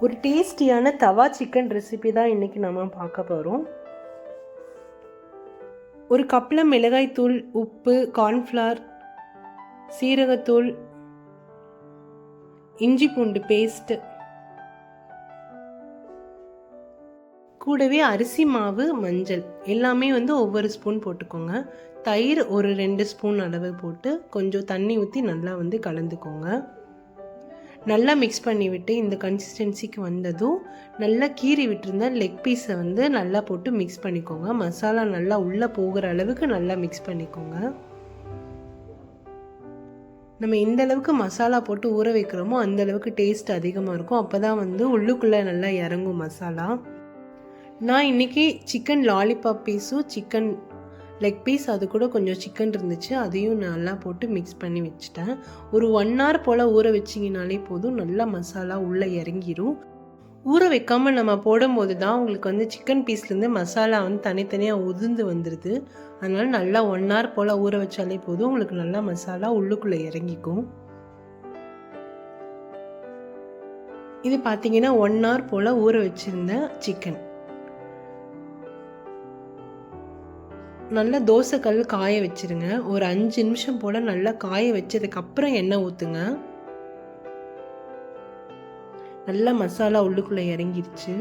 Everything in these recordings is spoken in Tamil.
ஒரு டேஸ்டியான தவா சிக்கன் ரெசிபி தான் இன்றைக்கி நம்ம பார்க்க போகிறோம். ஒரு கப்பில் மிளகாய்த்தூள், உப்பு, கார்ன்ஃப்ளவர், சீரகத்தூள், இஞ்சி பூண்டு பேஸ்ட்டு, கூடவே அரிசி மாவு, மஞ்சள் எல்லாமே ஒவ்வொரு ஸ்பூன் போட்டுக்கோங்க. தயிர் ஒரு 2 ஸ்பூன் அளவு போட்டு கொஞ்சம் தண்ணி ஊற்றி நல்லா கலந்துக்கோங்க. நல்லா மிக்ஸ் பண்ணி விட்டு இந்த கன்சிஸ்டன்சிக்கு வந்ததும் நல்லா கீறி விட்டுருந்த லெக் பீஸை நல்லா போட்டு மிக்ஸ் பண்ணிக்கோங்க. மசாலா நல்லா உள்ளே போகிற அளவுக்கு நல்லா மிக்ஸ் பண்ணிக்கோங்க. நம்ம எந்த அளவுக்கு மசாலா போட்டு ஊற வைக்கிறோமோ அந்த அளவுக்கு டேஸ்ட் அதிகமாக இருக்கும். அப்போ தான் உள்ளுக்குள்ளே நல்லா இறங்கும் மசாலா. நான் இன்றைக்கி சிக்கன் லாலிபாப் பீஸும் சிக்கன் லெக் பீஸ் அது கூட கொஞ்சம் சிக்கன் இருந்துச்சு, அதையும் நல்லா போட்டு மிக்ஸ் பண்ணி வச்சுட்டேன். ஒரு 1 hour போல் ஊற வச்சிங்கனாலே போதும், நல்லா மசாலா உள்ளே இறங்கிடும். ஊற வைக்காமல் நம்ம போடும்போது தான் உங்களுக்கு சிக்கன் பீஸ்லேருந்து மசாலா தனித்தனியாக உதிர்ந்து வந்துடுது. அதனால் நல்லா 1 hour போல் ஊற வச்சாலே போதும், உங்களுக்கு நல்லா மசாலா உள்ளுக்குள்ளே இறங்கிக்கும். இது பார்த்தீங்கன்னா 1 hour போல் ஊற வச்சுருந்த சிக்கன். நல்லா தோசைக்கல் காய வச்சுருங்க. ஒரு 5 நிமிஷம் போல் நல்லா காய வச்சதுக்கப்புறம் எண்ணெய் ஊற்றுங்க. நல்லா மசாலா உள்ளுக்குள்ளே இறங்கிருச்சு,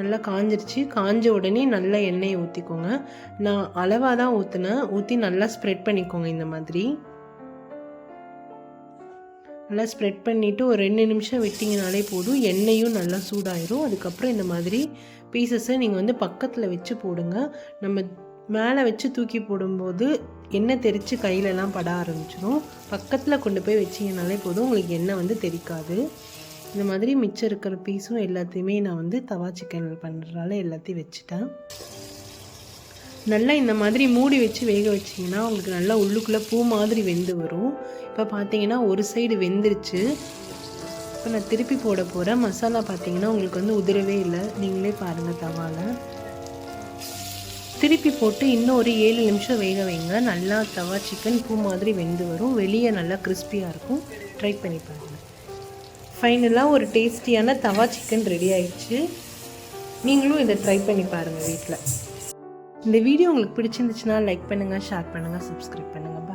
நல்லா காஞ்சிருச்சு. காஞ்ச உடனே நல்லா எண்ணெயை ஊற்றிக்கோங்க. நான் அளவாக தான் ஊற்றினேன். ஊற்றி நல்லா ஸ்ப்ரெட் பண்ணிக்கோங்க. இந்த மாதிரி நல்லா ஸ்ப்ரெட் பண்ணிவிட்டு ஒரு 2 நிமிஷம் விட்டிங்கனாலே போதும், எண்ணெயும் நல்லா சூடாயிரும். அதுக்கப்புறம் இந்த மாதிரி பீசஸை நீங்கள் பக்கத்தில் வச்சு போடுங்க. நம்ம மேலே வச்சு தூக்கி போடும்போது எண்ணெய் தெரித்து கையிலலாம் பட ஆரம்பிச்சிடும். பக்கத்தில் கொண்டு போய் வச்சிங்கனாலே போதும், உங்களுக்கு எண்ணெய் தெரிக்காது. இந்த மாதிரி மிச்சம் இருக்கிற பீஸும் எல்லாத்தையுமே நான் தவா சிக்கன் பண்ணுறதால எல்லாத்தையும் வச்சுட்டேன். நல்லா இந்த மாதிரி மூடி வச்சு வேக வச்சிங்கன்னா உங்களுக்கு நல்லா உள்ளுக்குள்ளே பூ மாதிரி வெந்து வரும். இப்போ பார்த்தீங்கன்னா ஒரு சைடு வெந்துருச்சு. இப்போ நான் திருப்பி போட போகிறேன். மசாலா பார்த்தீங்கன்னா உங்களுக்கு உதிரவே இல்லை, நீங்களே பாருங்கள். தவாவில் திருப்பி போட்டு இன்னும் ஒரு 7 நிமிஷம் வேக வைங்க. நல்லா தவா சிக்கன் பூ மாதிரி வெந்து வரும். வெளியே நல்லா கிறிஸ்பியாக இருக்கும். ட்ரை பண்ணி பாருங்கள். ஃபைனலாக ஒரு டேஸ்டியான தவா சிக்கன் ரெடி ஆயிடுச்சு. நீங்களும் இதை ட்ரை பண்ணி பாருங்கள் வீட்டில். இந்த வீடியோ உங்களுக்கு பிடிச்சிருந்துச்சுன்னா லைக் பண்ணுங்கள், ஷேர் பண்ணுங்கள், சப்ஸ்கிரைப் பண்ணுங்கள்.